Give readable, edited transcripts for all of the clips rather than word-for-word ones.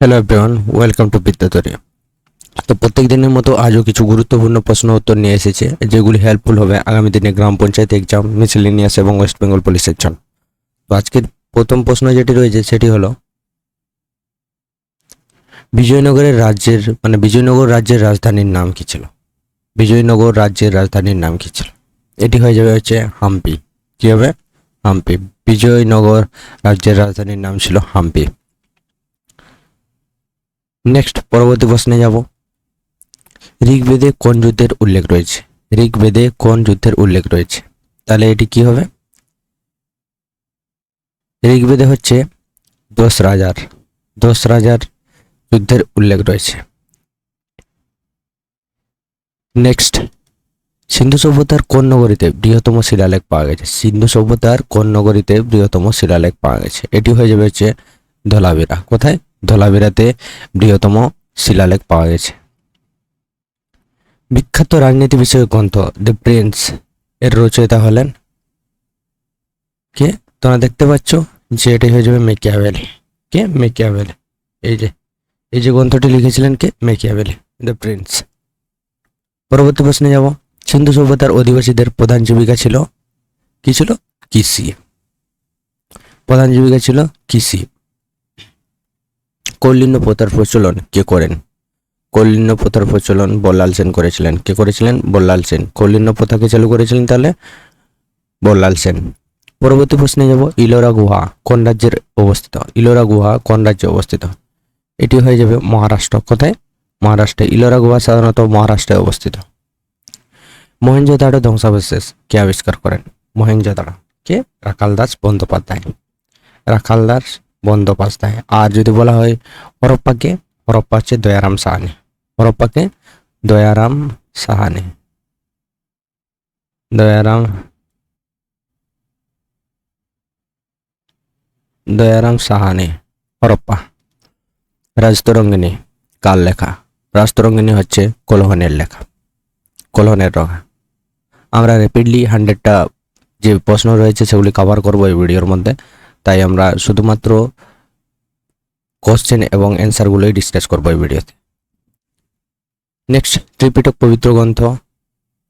Hello everyone, welcome to Bidyadhari. তো প্রত্যেক দিনের মতো আজও কিছু গুরুত্বপূর্ণ প্রশ্ন উত্তর নিয়ে এসেছে, যেগুলি হেল্পফুল হবে আগামী দিনে গ্রাম পঞ্চায়েত এক্সাম, মিসেলেনিয়াস এবং ওয়েস্ট বেঙ্গল পুলিশের জন্য। তো আজকের প্রথম প্রশ্ন যেটি রয়েছে সেটি হলো, বিজয়নগর রাজ্যের রাজধানীর নাম কি ছিল? বিজয়নগর রাজ্যের রাজধানীর নাম কি ছিল? এটি হয়ে যাবে হচ্ছে হাম্পি। কি হবে? হাম্পি। বিজয়নগর রাজ্যের রাজধানীর নাম ছিল হাম্পি। নেক্সট, পরবর্তী প্রশ্নে যাব। ঋগ্বেদে কোন যুদ্ধের উল্লেখ রয়েছে? ঋগ্বেদে কোন যুদ্ধের উল্লেখ রয়েছে? তাহলে এটি কি হবে? ঋগ্বেদে হচ্ছে দশ রাজার যুদ্ধের উল্লেখ রয়েছে। নেক্সট, সিন্ধু সভ্যতার কোন নগরীতে বৃহত্তম শিলালেখ পাওয়া গেছে? সিন্ধু সভ্যতার কোন নগরীতে বৃহত্তম শিলালেখ পাওয়া গেছে? এটি হয়ে যাবে হচ্ছে ধোলাভিরা। কোথায়? ধোলাভিরাতে বৃহত্তম শিলালেখ পাওয়া গেছে। বিখ্যাত রাজনীতি বিষয়ক গ্রন্থ দ্য প্রিন্স এর রচয়িতা হলেন কে? তোমরা দেখতে পাচ্ছ যে এটি হয়ে যাবে মেকিয়াভেলি। কে? মেকিয়াভেলি। এই যে গ্রন্থটি লিখেছিলেন কে? Machiavelli, the Prince. পরবর্তী প্রশ্নে যাব। সিন্ধু সভ্যতার অধিবাসীদের প্রধান জীবিকা ছিল কি? ছিল কৃষি। প্রধান জীবিকা ছিল কৃষি। কৌলিন্য প্রথার প্রচলন কে করেন? কৌলিন্য প্রথার প্রচলন বল্লাল সেন করেছিলেন। কে করেছিলেন? বল্লাল সেন। কৌলিন্য প্রথাকে চালু করেছিলেন তাহলে বল্লাল সেন। পরবর্তী প্রশ্নে যাব। ইলোরা গুহা কোন রাজ্যের অবস্থিত? ইলোরা গুহা কোন রাজ্যে অবস্থিত? এটি হয়ে যাবে মহারাষ্ট্র। কোথায়? মহারাষ্ট্রে। ইলোরা গুহা সাধারণত মহারাষ্ট্রে অবস্থিত। মহেঞ্জোদাড়ো ধ্বংসাবশেষ কে আবিষ্কার করেন? মহেঞ্জোদাড়ো কে? রাখালদাস বন্দ্যোপাধ্যায়। রাখালদাস বন্দ্যোপাধ্যায়। আর যদি বলা হয় হরপ্পাকে, হরপ্পা হচ্ছে দয়ারাম সাহানি। হরপ্পাকে দয়ারাম সাহানি। দয়ারাম সাহানি। হরপ্পা। রাজতরঙ্গিনী কার লেখা? রাজতরঙ্গিনী হচ্ছে কলহনের লেখা। কলহনের লেখা। আমরা র্যাপিডলি 100টা যে প্রশ্ন রয়েছে সেগুলি কভার করবো এই ভিডিওর মধ্যে, তাই আমরা শুধুমাত্র কোশ্চেন এবং অ্যান্সারগুলোই ডিসকাস করবো এই ভিডিওতে। নেক্সট, ত্রিপিটক পবিত্র গ্রন্থ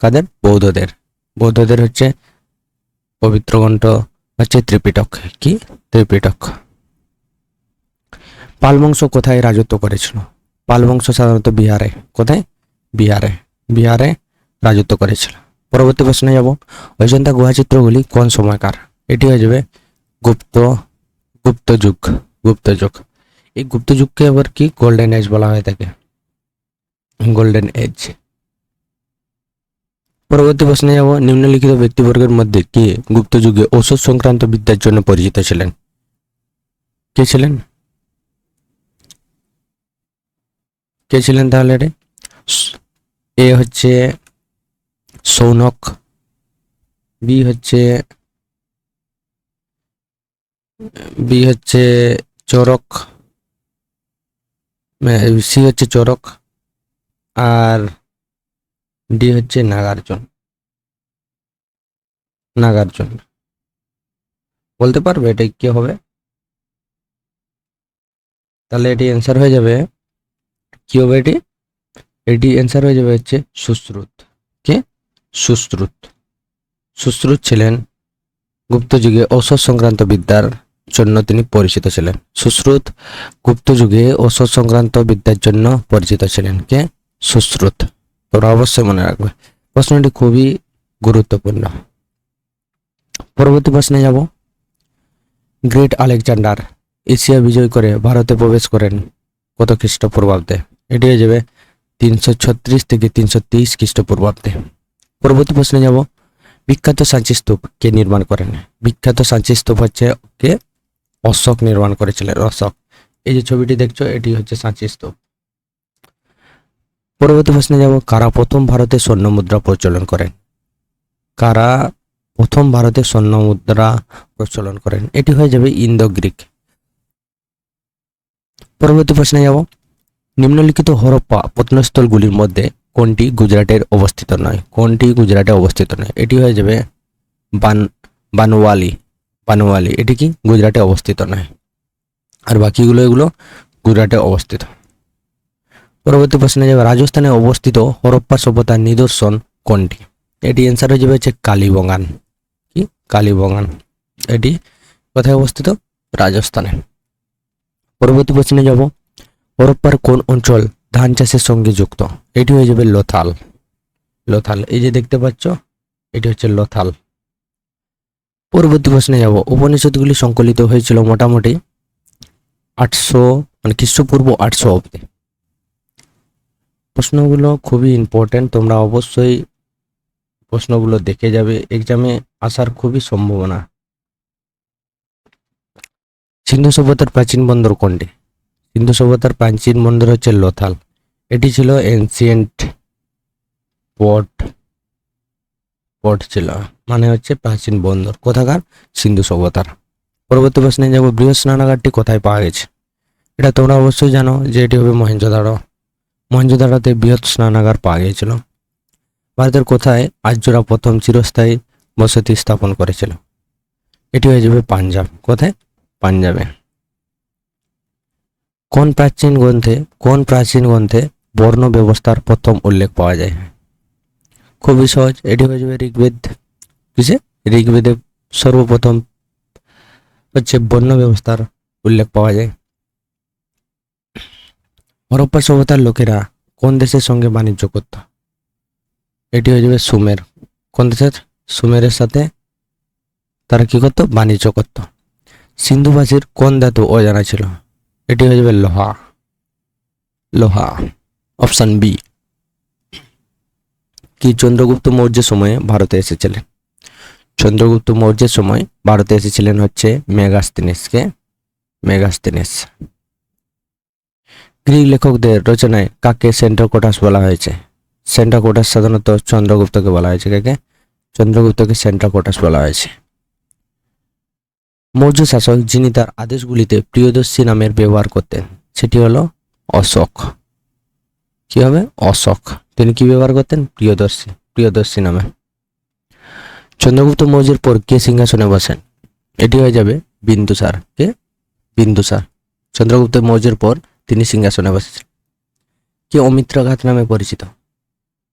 কাদের? বৌদ্ধদের। বৌদ্ধদের হচ্ছে পবিত্র গ্রন্থ হচ্ছে ত্রিপিটক। কি? ত্রিপিটক। পাল বংশ কোথায় রাজত্ব করেছিল? পাল বংশ সাধারণত বিহারে। কোথায়? বিহারে। বিহারে রাজত্ব করেছিল। পরবর্তী প্রশ্নে যাব। অজন্তা গুহা চিত্রগুলি কোন সময়কার? এটি হয়ে যাবে গুপ্ত যুগ। এই গুপ্ত যুগকে আবার কি গোল্ডেন এজ বলা হয়ে থাকে। Golden age. পরবর্তী প্রশ্নে যাব। নিম্নলিখিত ব্যক্তিবর্গের মধ্যে কে গুপ্ত যুগে ঔষধ সংক্রান্ত বিদ্যার জন্য পরিচিত ছিলেন? কে ছিলেন? কে ছিলেন তাহলে? এ হচ্ছে সৌনক, বি হচ্ছে চরক, সি হচ্ছে চরক, আর ডি হচ্ছে নাগার্জুন। বলতে পারবে এটা কি হবে? তাহলে এটি অ্যান্সার হয়ে যাবে কি হবে? এটি অ্যান্সার হয়ে যাবে হচ্ছে সুশ্রুত। কে? সুশ্রুত ছিলেন গুপ্ত যুগে ঔষধ সংক্রান্ত বিদ্যার জন্য তিনি পরিচিত ছিলেন। সুশ্রুত গুপ্ত যুগে ঔষধ সংক্রান্ত বিদ্যার জন্য পরিচিত ছিলেন। কে? সুশ্রুত। তোমরা অবশ্যই মনে রাখবে, প্রশ্নটি খুবই গুরুত্বপূর্ণ। পরবর্তী প্রশ্নে যাব। গ্রেট আলেকজান্ডার এশিয়া বিজয় করে ভারতে প্রবেশ করেন কত খ্রিস্টপূর্বাব্দে? এটি হয়ে যাবে 336 থেকে 330 খ্রিস্টপূর্বাব্দে। পরবর্তী প্রশ্নে যাব। বিখ্যাত সাঁচি স্তূপ কে নির্মাণ করেন? বিখ্যাত সাঁচি স্তূপ হচ্ছে কে? অশোক নির্মাণ করেছিলেন। অশোক। এই যে ছবিটি দেখছো এটি হচ্ছে সাঁচি স্তূপ। পরবর্তী প্রশ্নে যাব। কারা প্রথম ভারতে স্বর্ণ মুদ্রা প্রচলন করেন? কারা প্রথম ভারতে স্বর্ণ মুদ্রা প্রচলন করেন? এটি হয়ে যাবে ইন্দো গ্রিক। পরবর্তী প্রশ্নে যাব। নিম্নলিখিত হরপ্পা প্রত্নস্থলগুলির মধ্যে কোনটি গুজরাটের অবস্থিত নয়? কোনটি গুজরাটে অবস্থিত নয়? এটি হয়ে যাবে বানওয়ালি। এটি কি গুজরাটে অবস্থিত নয়। আর বাকিগুলো এগুলো গুজরাটে অবস্থিত। পরবর্তী প্রশ্নে যাবে, রাজস্থানে অবস্থিত হরপ্পা সভ্যতার নিদর্শন কোনটি? এটি অ্যান্সার হয়ে যাবে হচ্ছে কালীবঙ্গান। কি? কালীবঙ্গান। এটি কোথায় অবস্থিত? রাজস্থানে। পরবর্তী প্রশ্নে যাব, হরপ্পার কোন অঞ্চল ধান চাষের সঙ্গে যুক্ত? এটি হয়ে যাবে লোথাল। লোথাল, এই যে দেখতে পাচ্ছ, এটি হচ্ছে লোথাল। পরবর্তী প্রশ্নে যাব, উপনিষদগুলি সংকলিত হয়েছিল মোটামুটি 800 মানে খ্রিস্টপূর্ব 800 অব্দে। প্রশ্নগুলো খুবই ইম্পর্টেন্ট, তোমরা অবশ্যই প্রশ্নগুলো দেখে যাবে, এক্সামে আসার খুবই সম্ভাবনা। সিন্ধু সভ্যতার প্রাচীন বন্দর কোনটি? সিন্ধু সভ্যতার প্রাচীন বন্দর হচ্ছে লোথাল। এটি ছিল এনসিয়েন্ট পোর্ট ছিল, মানে হচ্ছে প্রাচীন বন্দর। কোথাকার? সিন্ধু সভ্যতার। পরবর্তী প্রশ্নে যাব, বৃহৎ স্নানাগারটি কোথায় পাওয়া গেছে? এটা তোমরা অবশ্যই জানো যে এটি হবে মহেঞ্জোদারো। মহেঞ্জোদারোতে বৃহৎ স্নানাগার পাওয়া গিয়েছিল। ভারতের কোথায় আর্যরা প্রথম চিরস্থায়ী বসতি স্থাপন করেছিল? এটি হয়ে যাবে পাঞ্জাব। কোথায়? পাঞ্জাবে। কোন প্রাচীন গ্রন্থে বর্ণ ব্যবস্থার প্রথম উল্লেখ পাওয়া যায়? খুবই সহজ, এটি হয়ে যাবে ঋগ্বেদ। কিসে? ঋগ্বেদে সর্বপ্রথম হচ্ছে বর্ণ ব্যবস্থার উল্লেখ পাওয়া যায়। হরপ্পা সভ্যতার লোকেরা কোন দেশের সঙ্গে বাণিজ্য করত? এটি হয়ে যাবে সুমের। কোন দেশের? সুমেরের সাথে তারা কি করত? বাণিজ্য করত। সিন্ধুবাসীর কোন ধাতু অজানা ছিল? এটি হয়ে যাবে লোহা। লোহা, অপশন বি। কি চন্দ্রগুপ্ত মৌর্যের সময়ে ভারতে এসেছিলেন? চন্দ্রগুপ্ত মৌর্যের সময় ভারতে এসেছিলেন হচ্ছে মেগাস্তিনিসকে। মেগাস্তিনিস। গ্রিক লেখকদের রচনায় কাকে সেন্ট্রাকোটাস বলা হয়েছে? সেন্ট্রাকোটাস সাধারণত চন্দ্রগুপ্তকে বলা হয়েছে। কাকে? চন্দ্রগুপ্তকে সেন্ট্রাকোটাস বলা হয়েছে। মৌর্য শাসক যিনি তার আদেশগুলিতে প্রিয়দর্শী নামের ব্যবহার করতেন, সেটি হলো অশোক। কি হবে? অশোক। তিনি কি ব্যবহার করতেন? প্রিয়দর্শী নামে। চন্দ্রগুপ্ত মৌর্যের পর কে সিংহাসনে বসেন? এটি হয়ে যাবে বিন্দুসার। কে? বিন্দুসার। চন্দ্রগুপ্ত মৌর্যের পর তিনি সিংহাসনে বসেছেন। কে অমিত্রাঘাত নামে পরিচিত?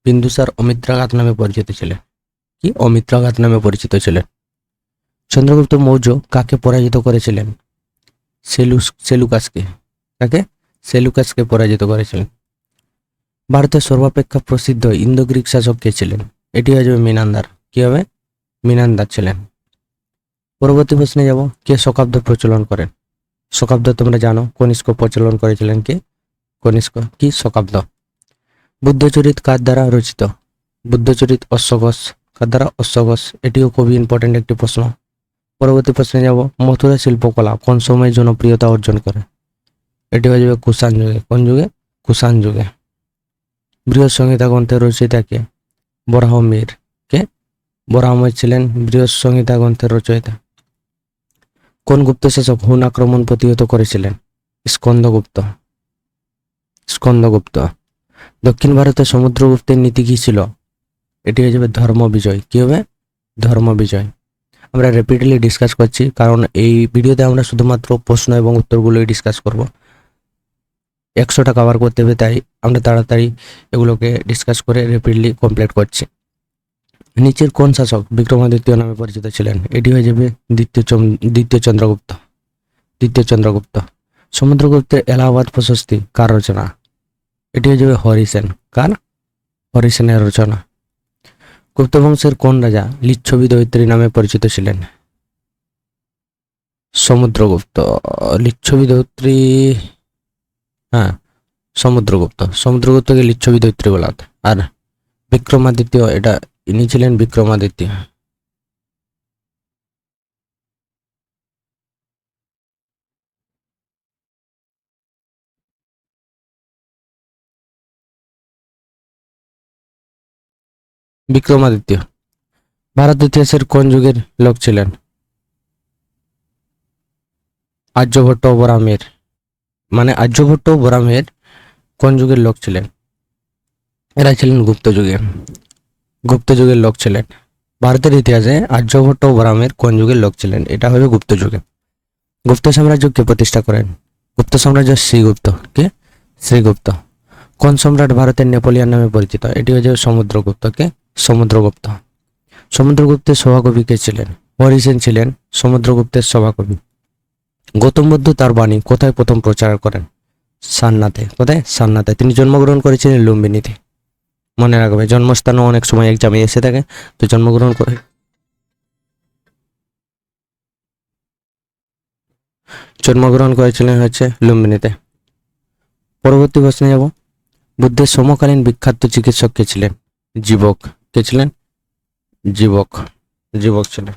বিন্দুসার অমিত্রাঘাত নামে পরিচিত ছিলেন। কি? অমিত্রাঘাত নামে পরিচিত ছিলেন। চন্দ্রগুপ্ত মৌর্য কাকে পরাজিত করেছিলেন? সেলুকাসকে। কাকে? সেলুকাসকে পরাজিত করেছিলেন। ভারতের সর্বাপেক্ষা প্রসিদ্ধ ইন্দো গ্রিক শাসক কে ছিলেন? এটি হয়ে যাবে মিনান্দার। কি হবে? মিনান্দার ছিলেন। পরবর্তী প্রশ্নে যাব, কে শকাব্দ প্রচলন করেন? শকাব্দ তোমরা জানো, কনিষ্ক প্রচলন করেছিলেন। কে? কনিষ্ক। কি? শকাব্দ। বুদ্ধচরিত কার দ্বারা রচিত? বুদ্ধচরিত অশ্বঘোষ। কার দ্বারা? অশ্বঘোষ। এটিও খুবই ইম্পর্টেন্ট একটি প্রশ্ন। পরবর্তী প্রশ্নে যাব, মথুরা শিল্পকলা কোন সময় জনপ্রিয়তা অর্জন করে? এটি হয়ে যাবে কুষাণ যুগে। কোন যুগে? কুষাণ যুগে। বৃহৎ সংহিতা গ্রন্থের রচয়িতা কে? বরাহমিহির। কে? বরাহমিহির ছিলেন বৃহৎ সংহিতা গ্রন্থের রচয়িতা। কোন গুপ্ত শাসক হুন আক্রমণ প্রতিহত করেছিলেন? স্কন্দগুপ্ত। স্কন্দগুপ্ত। দক্ষিণ ভারতে সমুদ্রগুপ্তের নীতি কি ছিল? এটি হয়ে যাবে ধর্ম বিজয়। কি হবে? ধর্ম বিজয়। আমরা র্যাপিডলি ডিসকাস করছি কারণ এই ভিডিওতে আমরা শুধুমাত্র প্রশ্ন এবং উত্তরগুলোই ডিসকাস করব। 100টা কভার করতে হবে, তাই আমরা তাড়াতাড়ি এগুলোকে ডিসকাস করে র্যাপিডলি কমপ্লিট করছি। নিচের কোন শাসক বিক্রমাদিত্য নামে পরিচিত ছিলেন? এটি হয়ে যাবে দ্বিতীয় চন্দ্রগুপ্ত। দ্বিতীয় চন্দ্রগুপ্ত। সমুদ্রগুপ্তের এলাহাবাদ প্রশস্তি কার রচনা? এটি হয়ে যাবে হরিসেন। কার? হরিসেনের রচনা। গুপ্ত বংশের কোন রাজা লিচ্ছবি দৈত্রী নামে পরিচিত ছিলেন? সমুদ্রগুপ্ত। লিচ্ছবি দৈত্রী, হ্যাঁ সমুদ্রগুপ্ত। সমুদ্রগুপ্তকে লিচ্ছবি দৈত্রী বলা হতো। আর বিক্রমাদিত্য, এটা ইনি ছিলেন বিক্রমাদিত্য। বিক্রমাদিত্য। ভারত ইতিহাসের কোন যুগের লোক ছিলেন? আর্যভট্ট ও বরাহমিহির। মানে আর্যভট্ট ও বরাহমিহির কোন যুগের লোক ছিলেন? এরা ছিলেন গুপ্ত যুগে। গুপ্ত যুগের লোক ছিলেন। ভারতের ইতিহাসে আর্যভট্ট ও বরাহমিহির কোন যুগের লোক ছিলেন? এটা হবে গুপ্ত যুগে। গুপ্ত সাম্রাজ্য কে প্রতিষ্ঠা করেন? গুপ্ত সাম্রাজ্য শ্রীগুপ্ত, কে? শ্রীগুপ্ত। কোন সম্রাট ভারতের নেপোলিয়ন নামে পরিচিত? এটি হচ্ছে সমুদ্রগুপ্ত, কে? সমুদ্রগুপ্ত। সমুদ্রগুপ্তের সভাকবি কে ছিলেন? হরি সেন ছিলেন সমুদ্রগুপ্তের সভাকবি। গৌতম বুদ্ধ তার বাণী কোথায় প্রথম প্রচার করেন? সারনাথে। কোথায়? সারনাথে। তিনি জন্মগ্রহণ করেছিলেন লুম্বিনীতে। মনে রাখবে, জন্মস্থানও অনেক সময় এক্সামে এসে থাকে, তো জন্মগ্রহণ করেছিলেন হচ্ছে লুম্বিনীতে। পরবর্তী প্রশ্নে যাব। বুদ্ধের সমকালীন বিখ্যাত চিকিৎসক কে ছিলেন? জীবক। কে ছিলেন? জীবক। জীবক ছিলেন।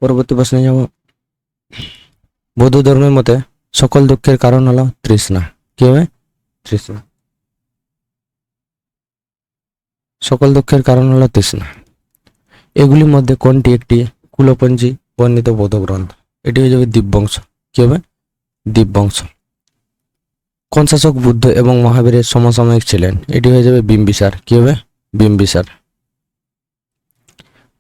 পরবর্তী প্রশ্নে যাব। বৌদ্ধ ধর্মের মতে সকল দুঃখের কারণ হলো তৃষ্ণা। কি হবে? তৃষ্ণা। সকল দুঃখের কারণ হলো তৃষ্ণা। এগুলির মধ্যে কোনটি একটি কুলপঞ্জি বর্ণিত বৌদ্ধ গ্রন্থ? এটি হয়ে যাবে দিব্যবংশ। কি হবে? দিব্যবংশ। কোন শাসক বুদ্ধ এবং মহাবীরের সমসাময়িক ছিলেন? এটি হয়ে যাবে বিম্বিসার। কি হবে? বিম্বিসার।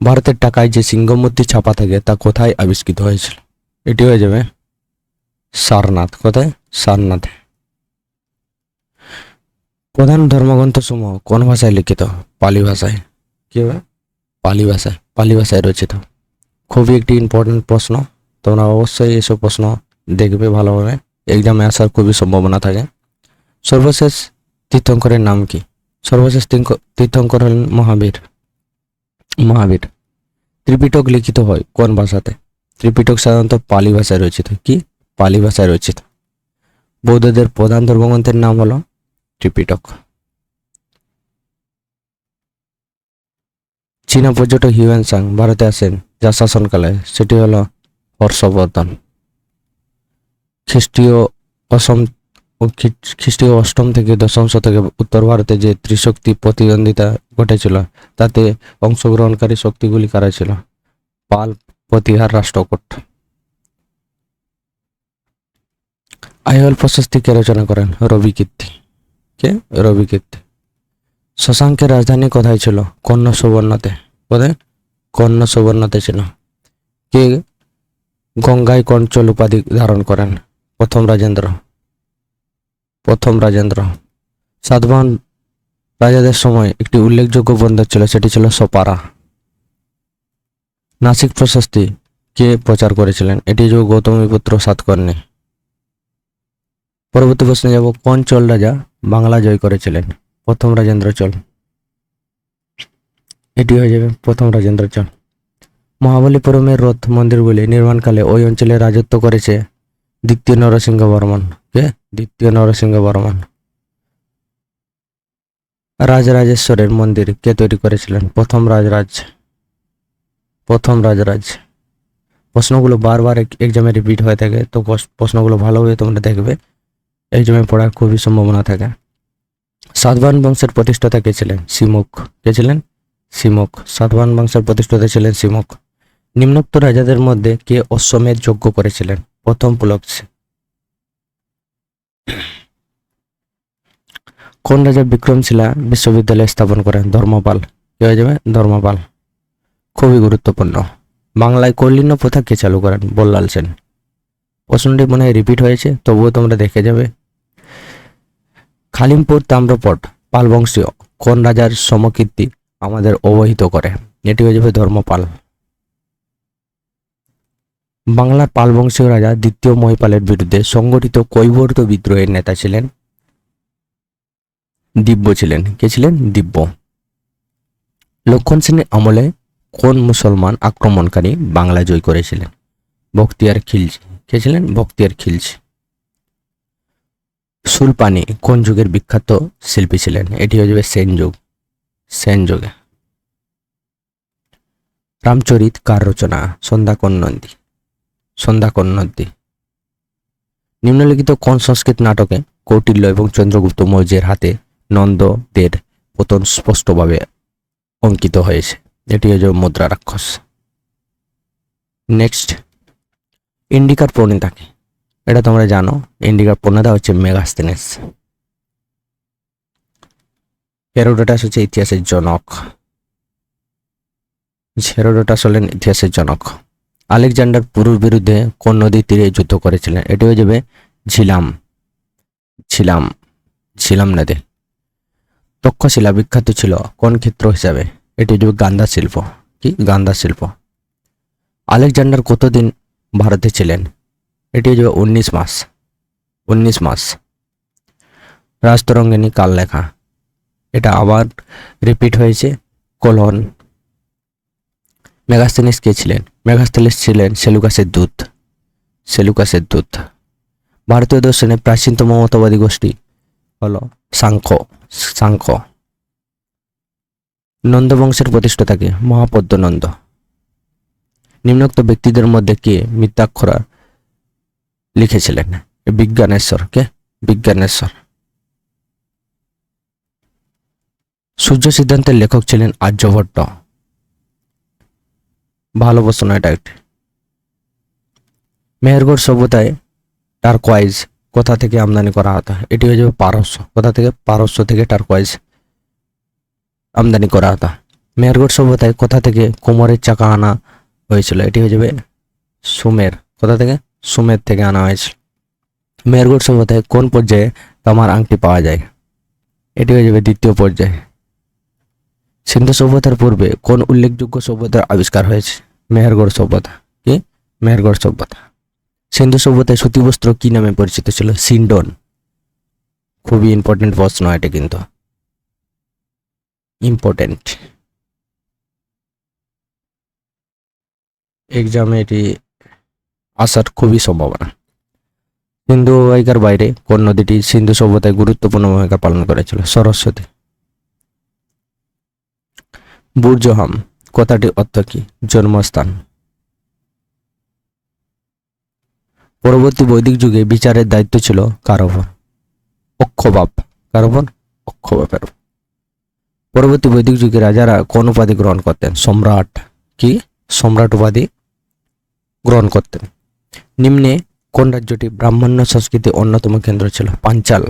ভারতের টাকায় যে সিংহ মূর্তি ছাপা থাকে তা কোথায় আবিষ্কৃত হয়েছিল? এটি হয়ে যাবে সারনাথ। কোথায়? সারনাথে। প্রধান ধর্মগ্রন্থ সমূহ কোন ভাষায় লিখিত? পালি ভাষায়। কি হবে? পালি ভাষায়। পালি ভাষায় রচিত। খুবই একটি ইম্পর্টেন্ট প্রশ্ন, তোমরা অবশ্যই এসব প্রশ্ন দেখবে ভালোভাবে, এক্সামে আসার খুবই সম্ভাবনা থাকে। সর্বশেষ তীর্থঙ্করের নাম কি? সর্বশেষ তীর্থঙ্কর হলেন মহাবীর। মহাবীর। ত্রিপিটক লিখিত হয় কোন ভাষাতে? ত্রিপিটক সাধারণত পালি ভাষায় রচিত। কি? পালি ভাষায় রচিত। বৌদ্ধদের প্রধান ধর্মগ্রন্থের নাম হলো ত্রিপিটক। চীনা পর্যটক হিউয়েন সাং ভারতে আসেন যার শাসনকালে, সেটি হলো হর্ষবর্ধন। খ্রিস্টীয় অসম খ্রিস্টীয় অষ্টম থেকে দশম শতকে উত্তর ভারতে যে ত্রিশক্তি প্রতিদ্বন্দ্বিতা ঘটেছিল তাতে অংশগ্রহণকারী শক্তিগুলি কারা ছিল? পাল, প্রতিহার, রাষ্ট্রকূট। আইহোল প্রশস্তি কে রচনা করেন? রবি কীর্তি। কে? রবি কীর্তি। শশাঙ্কের রাজধানী কোথায় ছিল? কর্ণ সুবর্ণতে। কোথায়? কর্ণ সুবর্ণতে ছিল। কে গঙ্গায় কঞ্চল উপাধি ধারণ করেন? প্রথম রাজেন্দ্র। প্রথম রাজেন্দ্র। সাতবাহন রাজাদের সময় একটি উল্লেখযোগ্য বন্দর ছিল, সেটি ছিল সপারা। নাসিক প্রশস্তি কে প্রচার করেছিলেন? এটি যে গৌতমীপুত্র সাতকর্ণী। পরবর্তী প্রশ্নে যাব। কোন চোল রাজা বাংলা জয় করেছিলেন? প্রথম রাজেন্দ্র চোল। এটি হয়ে যাবে প্রথম রাজেন্দ্র চোল। মহাবলীপুরমের রথ মন্দিরগুলি নির্মাণকালে ওই অঞ্চলে রাজত্ব করেছে দ্বিতীয় নরসিংহ বর্মন। কে? দ্বিতীয় নরসিংহ বর্মন। রাজরাজেশ্বরের মন্দির কে তৈরি করেছিলেন? প্রথম রাজরাজ। প্রথম রাজরাজ। প্রশ্নগুলো বারবার এক্সামে রিপিট হয়ে থাকে, তো প্রশ্নগুলো ভালোভাবে তোমরা দেখবে, এক্সামে পড়ার খুবই সম্ভাবনা থাকে। সাতবাহন বংশের প্রতিষ্ঠাতা কে ছিলেন? সিমুখ। কে ছিলেন? সিমুখ। সাতবাহন বংশের প্রতিষ্ঠাতা ছিলেন সিমুখ। নিম্নোক্ত রাজাদের মধ্যে কে অশ্বমেধ যজ্ঞ করেছিলেন? প্রথম পুলকেশী। কোন রাজা বিক্রমশিলা বিশ্ববিদ্যালয় স্থাপন করেন? ধর্মপাল। কে হয়ে যাবে? ধর্মপাল। খুবই গুরুত্বপূর্ণ। বাংলায় কৌলিন্য প্রথা কে চালু করেন? বল্লাল সেন। প্রশ্নটি মনে হয় রিপিট হয়েছে, তবুও তোমরা দেখে যাবে। খালিমপুর তাম্রপট পাল বংশীয় কোন রাজার সমকীর্তি আমাদের অবহিত করে? এটি হয়ে যাবে ধর্মপাল। বাংলার পাল বংশীয় রাজা দ্বিতীয় মহিপালের বিরুদ্ধে সংগঠিত কৈবর্ত বিদ্রোহের নেতা ছিলেন? দিব্য ছিলেন। কে ছিলেন? দিব্য। লক্ষণ সেনের আমলে কোন মুসলমান আক্রমণকারী বাংলা জয় করেছিলেন? বখতিয়ার খিলজি। কে ছিলেন? বখতিয়ার খিলজি। সুলপানি কোন যুগের বিখ্যাত শিল্পী ছিলেন? এটি হয়ে যাবে সেন যুগ। সেন যুগে। রামচরিত কার রচনা? সন্ধ্যাকর নন্দী। সন্ধ্যাকর নন্দী। নিম্নলিখিত কোন সংস্কৃত নাটকে কৌটিল্য এবং চন্দ্রগুপ্ত মৌর্যের হাতে নন্দদের পতন স্পষ্টভাবে অঙ্কিত হয়েছে? এটি হয়ে যাবে মুদ্রা রাক্ষস। নেক্সট, ইন্ডিকার প্রণেতা কে? এটা তোমরা জানো, ইন্ডিকার প্রণেতা হচ্ছে মেগাস্তেনেস। হেরোডোটাস হচ্ছে ইতিহাসের জনক। হেরোডোটাস হলেন ইতিহাসের জনক। আলেকজান্ডার পুরুর বিরুদ্ধে কোন নদীর তীরে যুদ্ধ করেছিলেন? এটি হয়ে যাবে ঝিলাম। ঝিলাম ঝিলাম নদী। তক্ষশিলা বিখ্যাত ছিল কোন ক্ষেত্র হিসাবে? এটি হয়ে যাবে গান্ধা শিল্প। কি? গান্ধা শিল্প। আলেকজান্ডার কতদিন ভারতে ছিলেন? এটি হয়ে যাবে 19 মাস। 19 মাস। রাজতরঙ্গিনী কাল লেখা? এটা আবার রিপিট হয়েছে। কোলন। মেগাস্থেনিস কে ছিলেন? মেগাস্থেনিস ছিলেন সেলুকাসের দূত। সেলুকাসের দূত। ভারতীয় দর্শনের প্রাচীনতম মতবাদী গোষ্ঠী হলো সাংখ্য। সাংখ্য। নন্দ বংশের প্রতিষ্ঠাতাকে? মহাপদ্ম নন্দ। নিম্নোক্ত ব্যক্তিদের মধ্যে কে মিত্রাক্ষরা লিখেছিলেন? বিজ্ঞানেশ্বর। কে? বিজ্ঞানেশ্বর। সূর্য সিদ্ধান্তের লেখক ছিলেন আর্যভট্ট। ভালো প্রশ্ন এটা একটি। মেহেরগড় সভ্যতায় টারকোয়াইজ কোথা থেকে আমদানি করা হতো? এটি হয়ে যাবে পারস্য। কোথা থেকে? পারস্য থেকে টারকোয়াইজ আমদানি করা হতো। মেহেরগড় সভ্যতায় কোথা থেকে কোমরের চাকা আনা হয়েছিল? এটি হয়ে যাবে সুমের। কোথা থেকে? সুমের থেকে আনা হয়েছিল। মেহেরগড় সভ্যতায় কোন পর্যায়ে তামার আংটি পাওয়া যায়? এটি হয়ে যাবে দ্বিতীয় পর্যায়ে। সিন্ধু সভ্যতার পূর্বে কোন উল্লেখযোগ্য সভ্যতার আবিষ্কার হয়েছে? মেহেরগড় সভ্যতা। কি? মেহেরগড় সভ্যতা। সিন্ধু সভ্যতায় সুতি বস্ত্র কি নামে পরিচিত ছিল? সিন্ডন। খুবই ইম্পর্টেন্ট প্রশ্ন এটা, কিন্তু ইম্পর্টেন্ট, এক্সামে এটি আসার খুবই সম্ভাবনা। সিন্ধু অববাহিকার বাইরে কোন নদীটি সিন্ধু সভ্যতায় গুরুত্বপূর্ণ ভূমিকা পালন করেছিল? সরস্বতী। বুর্জহাম কথাটির অর্থ কি? জন্মস্থান। পরবর্তী বৈদিক যুগে বিচারের দায়িত্ব ছিল কার ওপর? অক্ষবাব। কার ওপর? অক্ষবাবের। পরবর্তী বৈদিক যুগে রাজারা কোন উপাধি গ্রহণ করতেন? সম্রাট। কি? সম্রাট উপাধি গ্রহণ করতেন। নিম্নে কোন রাজ্যটি ব্রাহ্মণ্য সংস্কৃতির অন্যতম কেন্দ্র ছিল? পাঞ্চাল।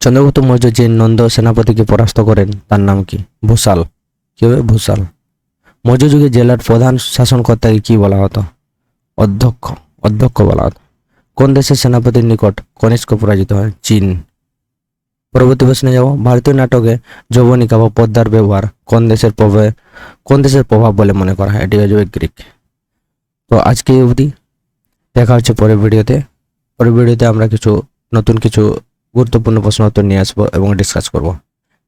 চন্দ্রগুপ্ত মৌর্য যে নন্দ সেনাপতিকে পরাস্ত করেন তার নাম কি? ভূষাল। কি হবে? ভূষাল। মৌর্য যুগে জেলার প্রধান শাসনকর্তাকে কি বলা হতো? অধ্যক্ষ। অধ্যক্ষ বলা হতো। কোন দেশের সেনাপতির নিকট কনিষ্ক পরাজিত হয়? চীন। পরবর্তী প্রশ্নে যাব। ভারতীয় নাটকে যবনিকা বা পদ্মার ব্যবহার কোন দেশের প্রভাব বলে মনে করা হয়? এটি হয়ে যাবে গ্রিক। তো আজকে এই অবধি, দেখা হচ্ছে পরের ভিডিওতে। পরের ভিডিওতে আমরা নতুন কিছু গুরুত্বপূর্ণ প্রশ্ন উত্তর নিয়ে আসবো এবং ডিসকাস করব।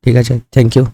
ঠিক আছে, থ্যাংক ইউ।